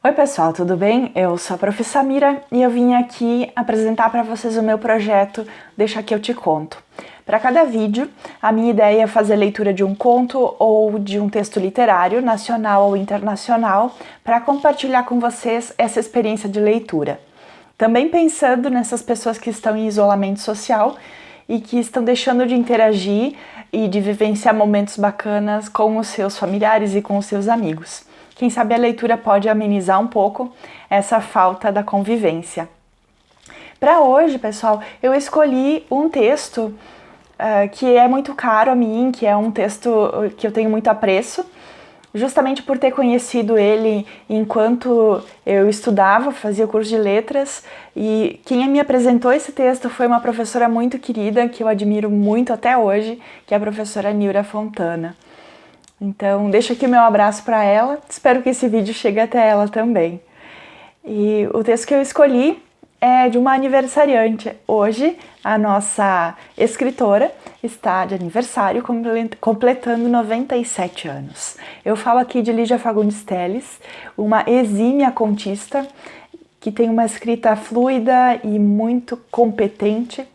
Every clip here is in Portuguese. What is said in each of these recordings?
Oi pessoal, tudo bem? Eu sou a Prof. Samira e eu vim aqui apresentar para vocês o meu projeto Deixa que eu te conto. Para cada vídeo, a minha ideia é fazer leitura de um conto ou de um texto literário, nacional ou internacional, para compartilhar com vocês essa experiência de leitura. Também pensando nessas pessoas que estão em isolamento social e que estão deixando de interagir e de vivenciar momentos bacanas com os seus familiares e com os seus amigos. Quem sabe a leitura pode amenizar um pouco essa falta da convivência. Para hoje, pessoal, eu escolhi um texto que é muito caro a mim, que é um texto que eu tenho muito apreço, justamente por ter conhecido ele enquanto eu estudava, fazia o curso de letras, e quem me apresentou esse texto foi uma professora muito querida, que eu admiro muito até hoje, que é a professora Nilra Fontana. Então, deixo aqui o meu abraço para ela, espero que esse vídeo chegue até ela também. E o texto que eu escolhi é de uma aniversariante. Hoje, a nossa escritora está de aniversário, completando 97 anos. Eu falo aqui de Lígia Fagundes Telles, uma exímia contista, que tem uma escrita fluida e muito competente,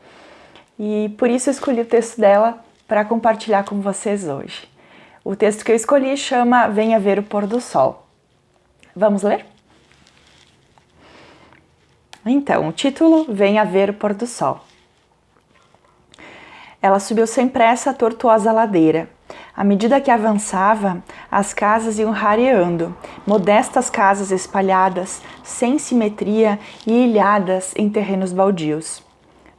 e por isso eu escolhi o texto dela para compartilhar com vocês hoje. O texto que eu escolhi chama Venha Ver o Pôr do Sol. Vamos ler? Então, o título Venha Ver o Pôr do Sol. Ela subiu sem pressa a tortuosa ladeira. À medida que avançava, as casas iam rareando, modestas casas espalhadas, sem simetria e ilhadas em terrenos baldios.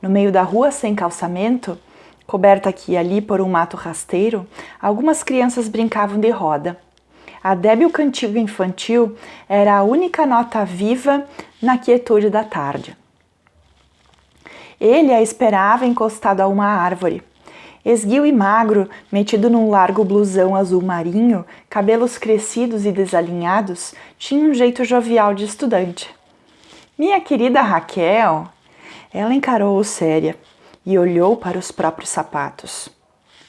No meio da rua sem calçamento, coberta aqui e ali por um mato rasteiro, algumas crianças brincavam de roda. A débil cantiga infantil era a única nota viva na quietude da tarde. Ele a esperava encostado a uma árvore. Esguio e magro, metido num largo blusão azul marinho, cabelos crescidos e desalinhados, tinha um jeito jovial de estudante. Minha querida Raquel, ela encarou-o séria e olhou para os próprios sapatos.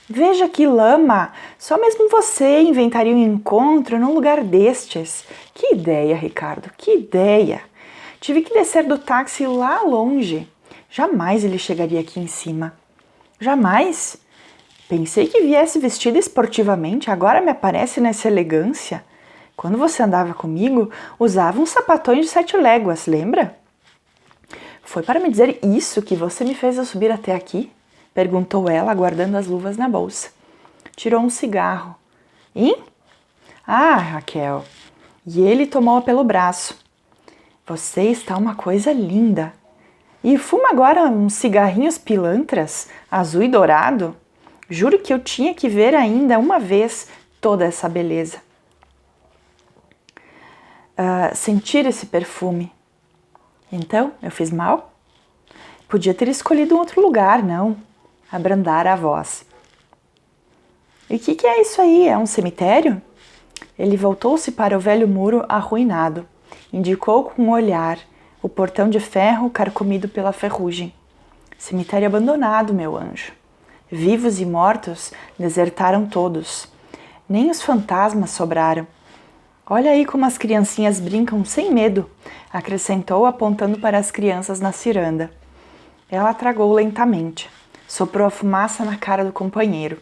Veja que lama! Só mesmo você inventaria um encontro num lugar destes. Que ideia, Ricardo, que ideia! Tive que descer do táxi lá longe. Jamais ele chegaria aqui em cima. Jamais? Pensei que viesse vestida esportivamente, agora me aparece nessa elegância. Quando você andava comigo, usava uns sapatões de 7 léguas, lembra? Foi para me dizer isso que você me fez eu subir até aqui? Perguntou ela, guardando as luvas na bolsa. Tirou um cigarro. Hein? Ah, Raquel. E ele tomou-a pelo braço. Você está uma coisa linda. E fuma agora uns cigarrinhos pilantras, azul e dourado? Juro que eu tinha que ver ainda uma vez toda essa beleza. Sentir esse perfume. Então, eu fiz mal? Podia ter escolhido um outro lugar, não? Abrandara a voz. E o que é isso aí? É um cemitério? Ele voltou-se para o velho muro arruinado. Indicou com um olhar o portão de ferro carcomido pela ferrugem. Cemitério abandonado, meu anjo. Vivos e mortos desertaram todos. Nem os fantasmas sobraram. Olha aí como as criancinhas brincam sem medo, acrescentou apontando para as crianças na ciranda. Ela tragou lentamente. Soprou a fumaça na cara do companheiro.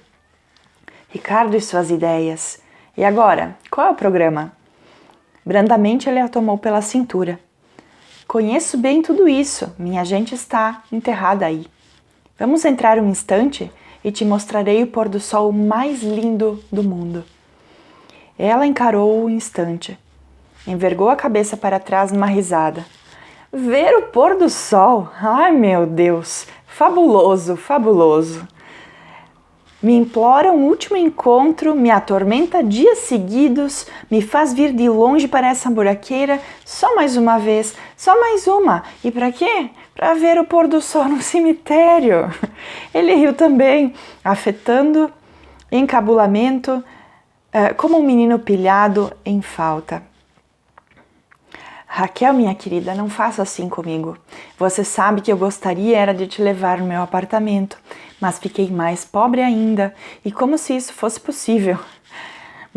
Ricardo e suas ideias. E agora, qual é o programa? Brandamente ele a tomou pela cintura. Conheço bem tudo isso, minha gente está enterrada aí. Vamos entrar um instante e te mostrarei o pôr do sol mais lindo do mundo. Ela encarou-o um instante. Envergou a cabeça para trás numa risada. Ver o pôr do sol? Ai, meu Deus! Fabuloso, fabuloso! Me implora um último encontro, me atormenta dias seguidos, me faz vir de longe para essa buraqueira só mais uma vez, só mais uma. E para quê? Para ver o pôr do sol no cemitério. Ele riu também, afetando encabulamento, como um menino pilhado em falta. Raquel, minha querida, não faça assim comigo. Você sabe que eu gostaria era de te levar no meu apartamento, mas fiquei mais pobre ainda, e como se isso fosse possível.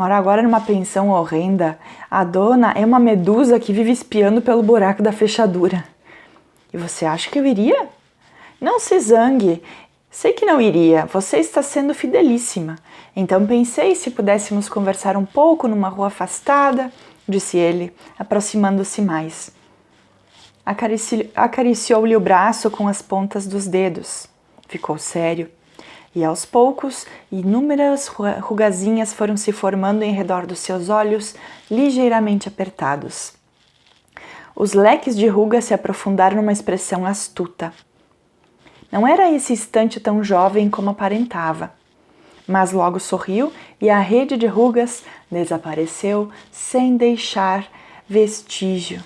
Moro agora numa pensão horrenda. A dona é uma medusa que vive espiando pelo buraco da fechadura. E você acha que eu iria? Não se zangue. Sei que não iria. Você está sendo fidelíssima. Então pensei se pudéssemos conversar um pouco numa rua afastada, disse ele, aproximando-se mais. Acariciou-lhe o braço com as pontas dos dedos. Ficou sério. E aos poucos, inúmeras rugazinhas foram se formando em redor dos seus olhos, ligeiramente apertados. Os leques de rugas se aprofundaram numa expressão astuta. Não era esse instante tão jovem como aparentava, mas logo sorriu e a rede de rugas desapareceu sem deixar vestígio.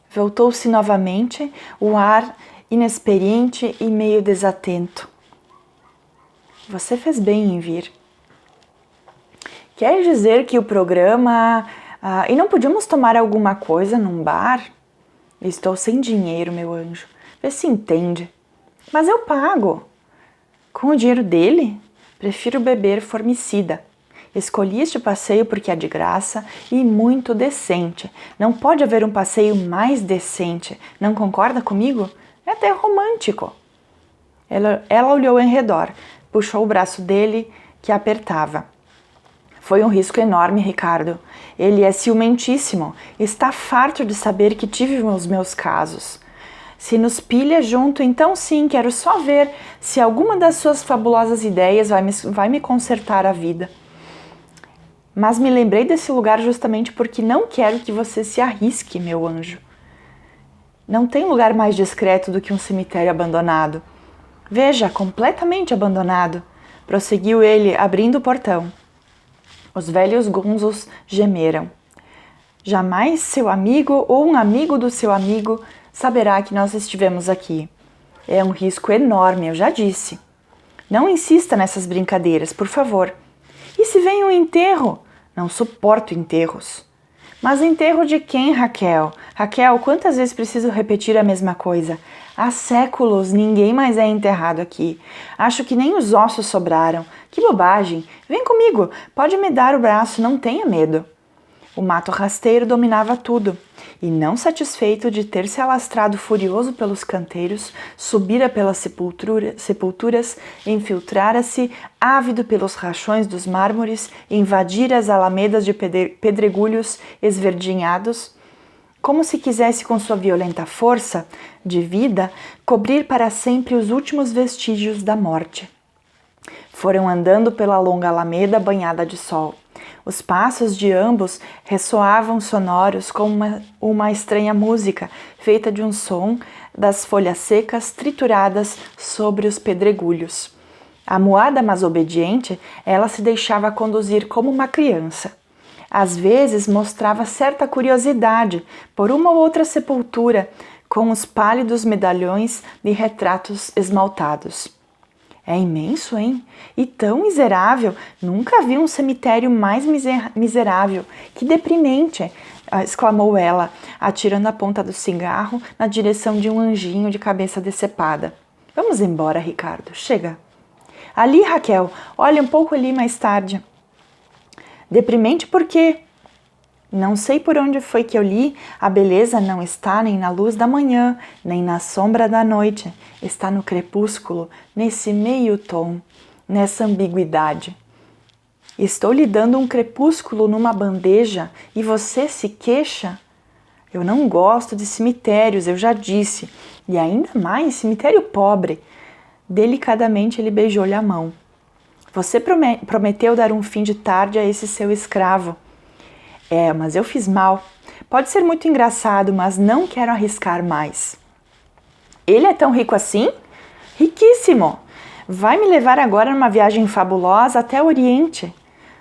Voltou-se novamente, o ar inexperiente e meio desatento. Você fez bem em vir. Quer dizer que o programa... e não podíamos tomar alguma coisa num bar? Estou sem dinheiro, meu anjo. Vê se entende. Mas eu pago. Com o dinheiro dele, prefiro beber formicida. Escolhi este passeio porque é de graça e muito decente. Não pode haver um passeio mais decente. Não concorda comigo? É até romântico. Ela olhou em redor, puxou o braço dele, que apertava. Foi um risco enorme, Ricardo. Ele é ciumentíssimo. Está farto de saber que tive os meus casos. Se nos pilha junto, então sim, quero só ver se alguma das suas fabulosas ideias vai me consertar a vida. Mas me lembrei desse lugar justamente porque não quero que você se arrisque, meu anjo. Não tem lugar mais discreto do que um cemitério abandonado. Veja, completamente abandonado, prosseguiu ele, abrindo o portão. Os velhos gonzos gemeram. Jamais seu amigo ou um amigo do seu amigo saberá que nós estivemos aqui. É um risco enorme, eu já disse. Não insista nessas brincadeiras, por favor. E se vem um enterro? Não suporto enterros. Mas enterro de quem, Raquel? Raquel, quantas vezes preciso repetir a mesma coisa? Há séculos ninguém mais é enterrado aqui. Acho que nem os ossos sobraram. Que bobagem! Vem comigo, pode me dar o braço, não tenha medo. O mato rasteiro dominava tudo, e não satisfeito de ter se alastrado furioso pelos canteiros, subira pelas sepulturas, infiltrara-se, ávido pelos rachões dos mármores, invadira as alamedas de pedregulhos esverdinhados, como se quisesse com sua violenta força de vida cobrir para sempre os últimos vestígios da morte. Foram andando pela longa alameda banhada de sol. Os passos de ambos ressoavam sonoros como uma estranha música, feita de um som das folhas secas trituradas sobre os pedregulhos. Amuada, mas obediente, ela se deixava conduzir como uma criança. Às vezes mostrava certa curiosidade por uma ou outra sepultura, com os pálidos medalhões de retratos esmaltados. É imenso, hein? E tão miserável. Nunca vi um cemitério mais miserável. Que deprimente! Exclamou ela, atirando a ponta do cigarro na direção de um anjinho de cabeça decepada. Vamos embora, Ricardo. Chega. Ali, Raquel. Olha um pouco ali mais tarde. Deprimente por quê? Não sei por onde foi que eu li, a beleza não está nem na luz da manhã, nem na sombra da noite, está no crepúsculo, nesse meio tom, nessa ambiguidade. Estou lhe dando um crepúsculo numa bandeja e você se queixa? Eu não gosto de cemitérios, eu já disse, e ainda mais cemitério pobre. Delicadamente ele beijou-lhe a mão. Você prometeu dar um fim de tarde a esse seu escravo. É, mas eu fiz mal. Pode ser muito engraçado, mas não quero arriscar mais. Ele é tão rico assim? Riquíssimo! Vai me levar agora numa viagem fabulosa até o Oriente.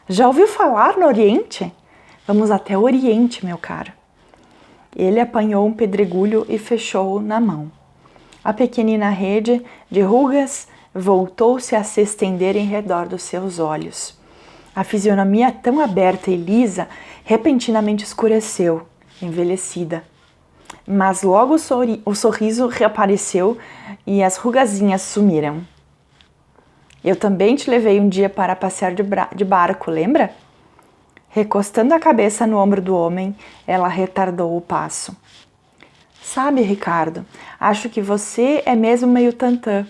Já ouviu falar no Oriente? Vamos até o Oriente, meu caro. Ele apanhou um pedregulho e fechou-o na mão. A pequenina rede de rugas voltou-se a se estender em redor dos seus olhos. A fisionomia tão aberta e lisa repentinamente escureceu, envelhecida. Mas logo o sorriso reapareceu e as rugazinhas sumiram. Eu também te levei um dia para passear de barco, lembra? Recostando a cabeça no ombro do homem, ela retardou o passo. Sabe, Ricardo, acho que você é mesmo meio tantã.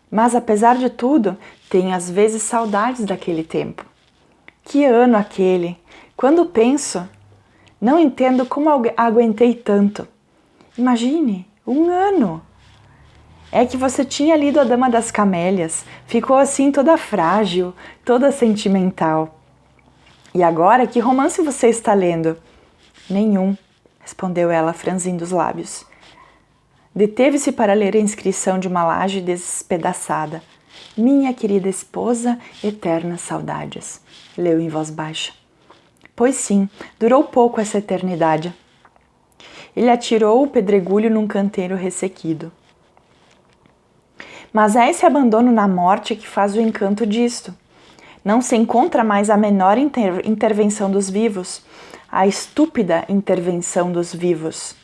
Mas, apesar de tudo, tenho às vezes saudades daquele tempo. Que ano aquele! Quando penso, não entendo como aguentei tanto. Imagine, 1 ano! É que você tinha lido A Dama das Camélias, ficou assim toda frágil, toda sentimental. E agora, que romance você está lendo? Nenhum, respondeu ela, franzindo os lábios. Deteve-se para ler a inscrição de uma laje despedaçada. Minha querida esposa, eternas saudades, leu em voz baixa. Pois sim, durou pouco essa eternidade. Ele atirou o pedregulho num canteiro ressequido. Mas é esse abandono na morte que faz o encanto disto. Não se encontra mais a menor intervenção dos vivos, a estúpida intervenção dos vivos.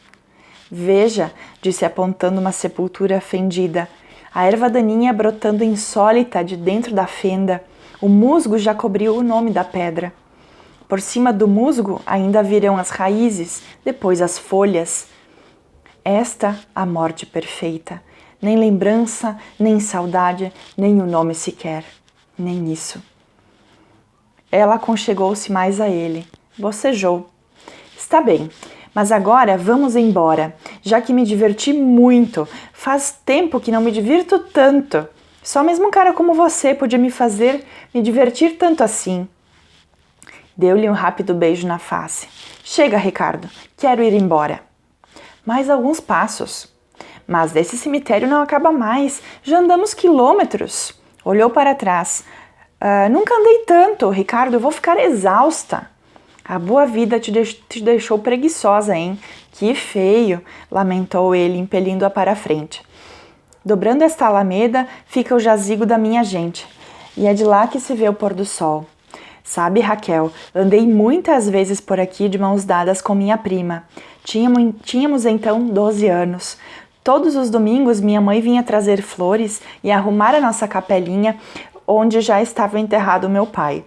Veja, disse apontando uma sepultura fendida, a erva daninha brotando insólita de dentro da fenda, o musgo já cobriu o nome da pedra. Por cima do musgo ainda virão as raízes, depois as folhas. Esta a morte perfeita, nem lembrança, nem saudade, nem o nome sequer, nem isso. Ela aconchegou-se mais a ele, bocejou. Está bem, mas agora vamos embora, já que me diverti muito. Faz tempo que não me divirto tanto. Só mesmo um cara como você podia me fazer me divertir tanto assim. Deu-lhe um rápido beijo na face. Chega, Ricardo, quero ir embora. Mais alguns passos. Mas esse cemitério não acaba mais. Já andamos quilômetros. Olhou para trás. Nunca andei tanto, Ricardo, eu vou ficar exausta. A boa vida te deixou preguiçosa, hein? Que feio, lamentou ele, impelindo-a para a frente. Dobrando esta alameda, fica o jazigo da minha gente, e é de lá que se vê o pôr do sol. Sabe, Raquel, andei muitas vezes por aqui de mãos dadas com minha prima. Tínhamos então 12 anos. Todos os domingos minha mãe vinha trazer flores e arrumar a nossa capelinha, onde já estava enterrado meu pai.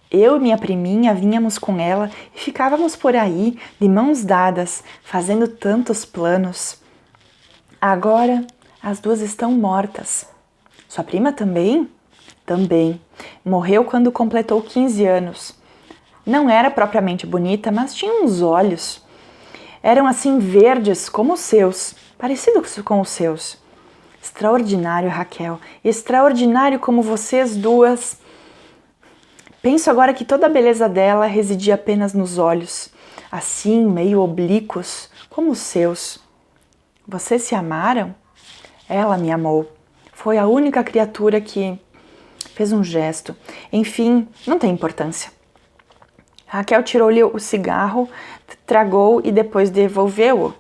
Eu e minha priminha vínhamos com ela e ficávamos por aí, de mãos dadas, fazendo tantos planos. Agora, as duas estão mortas. Sua prima também? Também. Morreu quando completou 15 anos. Não era propriamente bonita, mas tinha uns olhos. Eram assim verdes como os seus, parecidos com os seus. Extraordinário, Raquel. Extraordinário como vocês duas. Penso agora que toda a beleza dela residia apenas nos olhos, assim, meio oblíquos, como os seus. Vocês se amaram? Ela me amou. Foi a única criatura que fez um gesto. Enfim, não tem importância. Raquel tirou-lhe o cigarro, tragou e depois devolveu-o.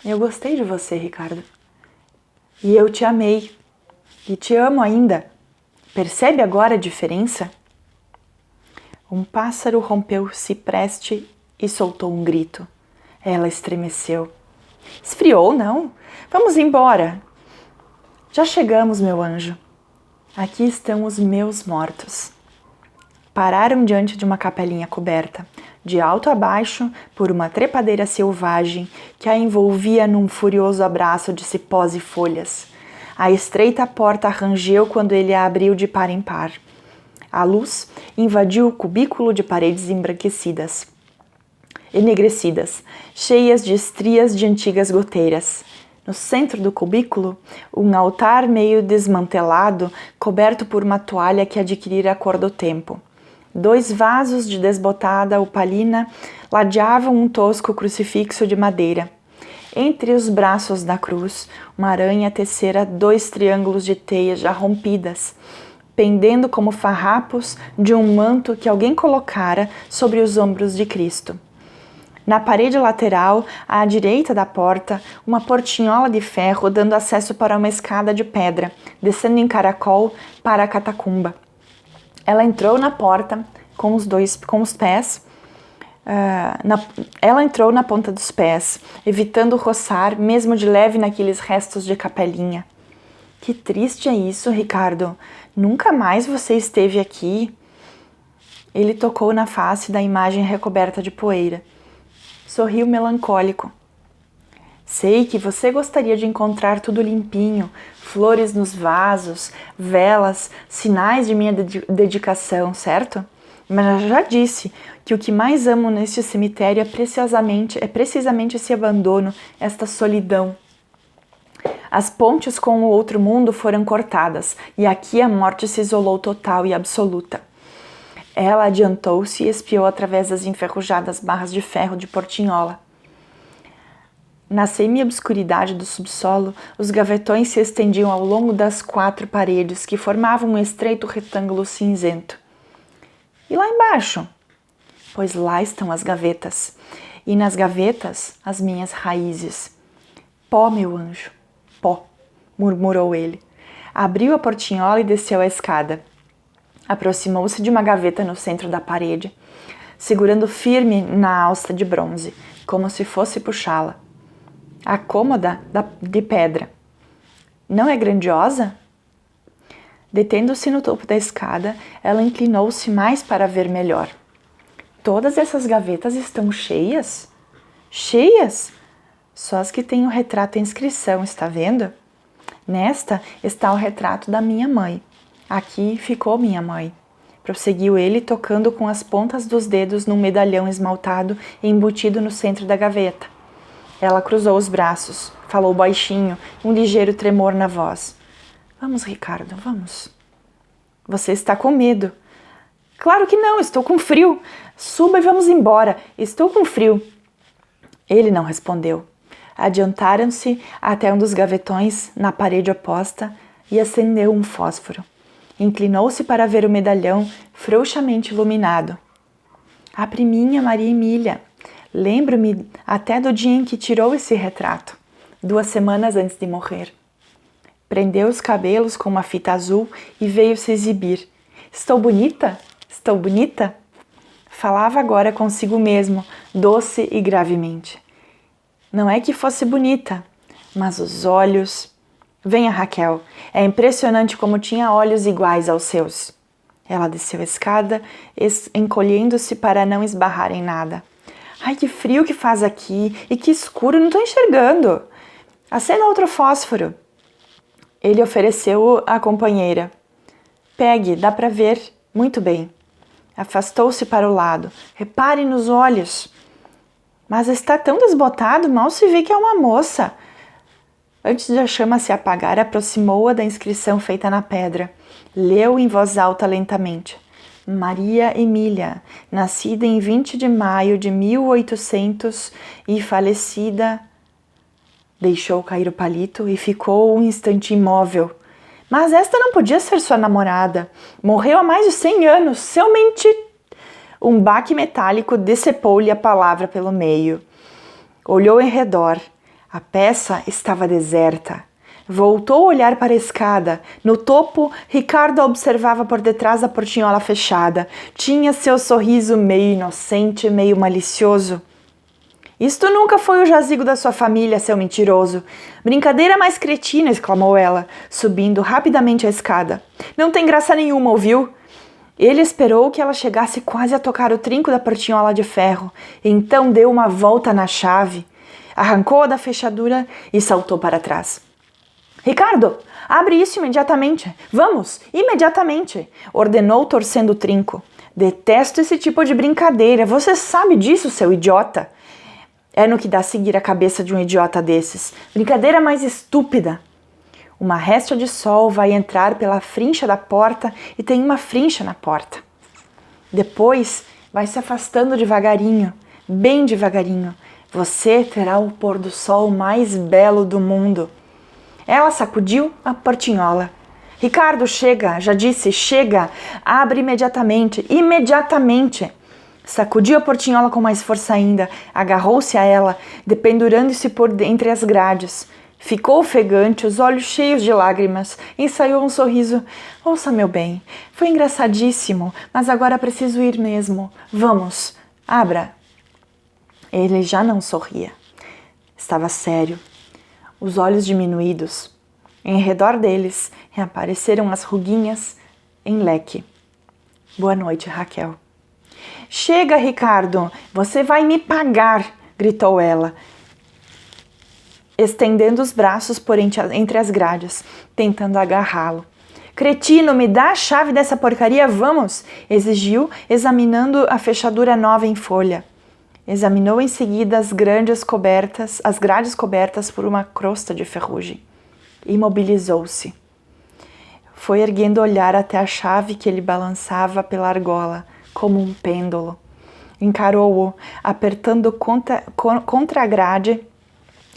Eu gostei de você, Ricardo. E eu te amei. E te amo ainda. Percebe agora a diferença? Um pássaro rompeu o cipreste e soltou um grito. Ela estremeceu. Esfriou, não? Vamos embora. Já chegamos, meu anjo. Aqui estão os meus mortos. Pararam diante de uma capelinha coberta, de alto a baixo, por uma trepadeira selvagem que a envolvia num furioso abraço de cipós e folhas. A estreita porta rangeu quando ele a abriu de par em par. A luz invadiu o cubículo de paredes enegrecidas, cheias de estrias de antigas goteiras. No centro do cubículo, um altar meio desmantelado, coberto por uma toalha que adquirira a cor do tempo. 2 vasos de desbotada opalina ladeavam um tosco crucifixo de madeira. Entre os braços da cruz, uma aranha tecera 2 triângulos de teias já rompidas, pendendo como farrapos de um manto que alguém colocara sobre os ombros de Cristo. Na parede lateral, à direita da porta, uma portinhola de ferro dando acesso para uma escada de pedra, descendo em caracol para a catacumba. Ela entrou na porta ela entrou na ponta dos pés, evitando roçar, mesmo de leve naqueles restos de capelinha. Que triste é isso, Ricardo. Nunca mais você esteve aqui. Ele tocou na face da imagem recoberta de poeira. Sorriu melancólico. Sei que você gostaria de encontrar tudo limpinho, flores nos vasos, velas, sinais de minha dedicação, certo? Mas eu já disse que o que mais amo neste cemitério é precisamente esse abandono, esta solidão. As pontes com o outro mundo foram cortadas e aqui a morte se isolou total e absoluta. Ela adiantou-se e espiou através das enferrujadas barras de ferro de portinhola. Na semi-obscuridade do subsolo, os gavetões se estendiam ao longo das 4 paredes que formavam um estreito retângulo cinzento. E lá embaixo? Pois lá estão as gavetas, e nas gavetas as minhas raízes. Pó, meu anjo, pó, murmurou ele. Abriu a portinhola e desceu a escada. Aproximou-se de uma gaveta no centro da parede, segurando firme na alça de bronze, como se fosse puxá-la. A cômoda de pedra. Não é grandiosa? Detendo-se no topo da escada, ela inclinou-se mais para ver melhor. Todas essas gavetas estão cheias? Cheias? Só as que têm o retrato e inscrição, está vendo? Nesta está o retrato da minha mãe. Aqui ficou minha mãe. Prosseguiu ele, tocando com as pontas dos dedos num medalhão esmaltado embutido no centro da gaveta. Ela cruzou os braços, falou baixinho, um ligeiro tremor na voz. Vamos, Ricardo, vamos. Você está com medo. Claro que não, estou com frio. Suba e vamos embora, estou com frio. Ele não respondeu. Adiantaram-se até um dos gavetões na parede oposta e acendeu um fósforo. Inclinou-se para ver o medalhão frouxamente iluminado. A priminha Maria Emília. Lembro-me até do dia em que tirou esse retrato, 2 semanas antes de morrer. Prendeu os cabelos com uma fita azul e veio se exibir. Estou bonita? Estou bonita? Falava agora consigo mesmo, doce e gravemente. Não é que fosse bonita, mas os olhos... Venha, Raquel, é impressionante como tinha olhos iguais aos seus. Ela desceu a escada, encolhendo-se para não esbarrar em nada. Ai, que frio que faz aqui e que escuro, não estou enxergando. Acenda outro fósforo. Ele ofereceu à companheira. Pegue, dá para ver. Muito bem. Afastou-se para o lado. Repare nos olhos. Mas está tão desbotado, mal se vê que é uma moça. Antes de a chama se apagar, aproximou-a da inscrição feita na pedra. Leu em voz alta lentamente. Maria Emília, nascida em 20 de maio de 1800 e falecida... Deixou cair o palito e ficou um instante imóvel. Mas esta não podia ser sua namorada. Morreu há mais de 100 anos. Seu Um baque metálico decepou-lhe a palavra pelo meio. Olhou em redor. A peça estava deserta. Voltou a olhar para a escada. No topo, Ricardo a observava por detrás da portinhola fechada. Tinha seu sorriso meio inocente, meio malicioso. Isto nunca foi o jazigo da sua família, seu mentiroso. Brincadeira mais cretina, exclamou ela, subindo rapidamente a escada. Não tem graça nenhuma, ouviu? Ele esperou que ela chegasse quase a tocar o trinco da portinhola de ferro. Então deu uma volta na chave, arrancou-a da fechadura e saltou para trás. Ricardo, abre isso imediatamente. Vamos, imediatamente, ordenou torcendo o trinco. Detesto esse tipo de brincadeira. Você sabe disso, seu idiota. É no que dá seguir a cabeça de um idiota desses. Brincadeira mais estúpida. Uma réstia de sol vai entrar pela frincha da porta e tem uma frincha na porta. Depois vai se afastando devagarinho, bem devagarinho. Você terá o pôr do sol mais belo do mundo. Ela sacudiu a portinhola. Ricardo, chega, já disse, chega. Abre imediatamente, imediatamente. Sacudiu a portinhola com mais força ainda, agarrou-se a ela, dependurando-se por entre as grades. Ficou ofegante, os olhos cheios de lágrimas, ensaiou um sorriso. Ouça, meu bem, foi engraçadíssimo, mas agora preciso ir mesmo. Vamos, abra. Ele já não sorria. Estava sério, os olhos diminuídos. Em redor deles reapareceram as ruguinhas em leque. Boa noite, Raquel. Chega, Ricardo, você vai me pagar, gritou ela, estendendo os braços por entre as grades, tentando agarrá-lo. Cretino, me dá a chave dessa porcaria, vamos! Exigiu, examinando a fechadura nova em folha. Examinou em seguida as grades cobertas por uma crosta de ferrugem. Imobilizou-se. Foi erguendo o olhar até a chave que ele balançava pela argola, como um pêndulo. Encarou-o, apertando contra a grade,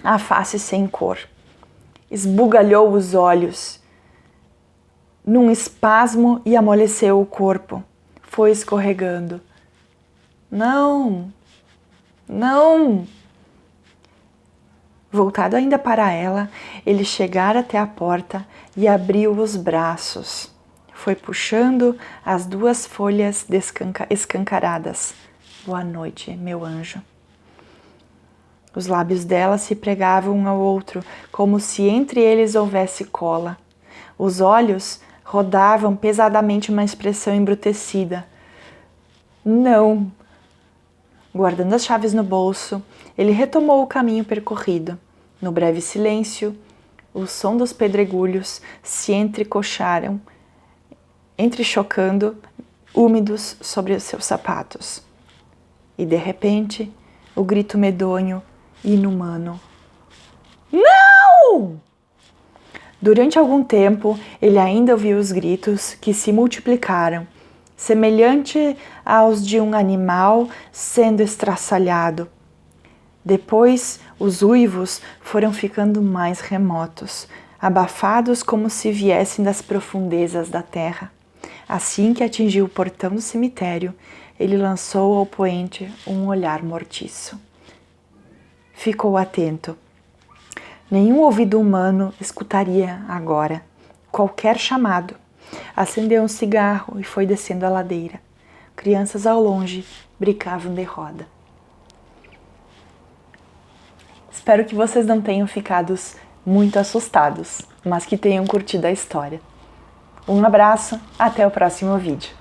a face sem cor. Esbugalhou os olhos num espasmo e amoleceu o corpo. Foi escorregando. Não! Não! Voltado ainda para ela, ele chegara até a porta e abriu os braços. Foi puxando as 2 folhas escancaradas. Boa noite, meu anjo. Os lábios dela se pregavam um ao outro, como se entre eles houvesse cola. Os olhos rodavam pesadamente uma expressão embrutecida. Não! Guardando as chaves no bolso, ele retomou o caminho percorrido. No breve silêncio, o som dos pedregulhos se entrechocando, úmidos sobre os seus sapatos. E, de repente, o grito medonho e inumano. Não! Durante algum tempo, ele ainda ouviu os gritos que se multiplicaram, semelhante aos de um animal sendo estraçalhado. Depois, os uivos foram ficando mais remotos, abafados como se viessem das profundezas da terra. Assim que atingiu o portão do cemitério, ele lançou ao poente um olhar mortiço. Ficou atento. Nenhum ouvido humano escutaria agora qualquer chamado. Acendeu um cigarro e foi descendo a ladeira. Crianças ao longe brincavam de roda. Espero que vocês não tenham ficado muito assustados, mas que tenham curtido a história. Um abraço, até o próximo vídeo.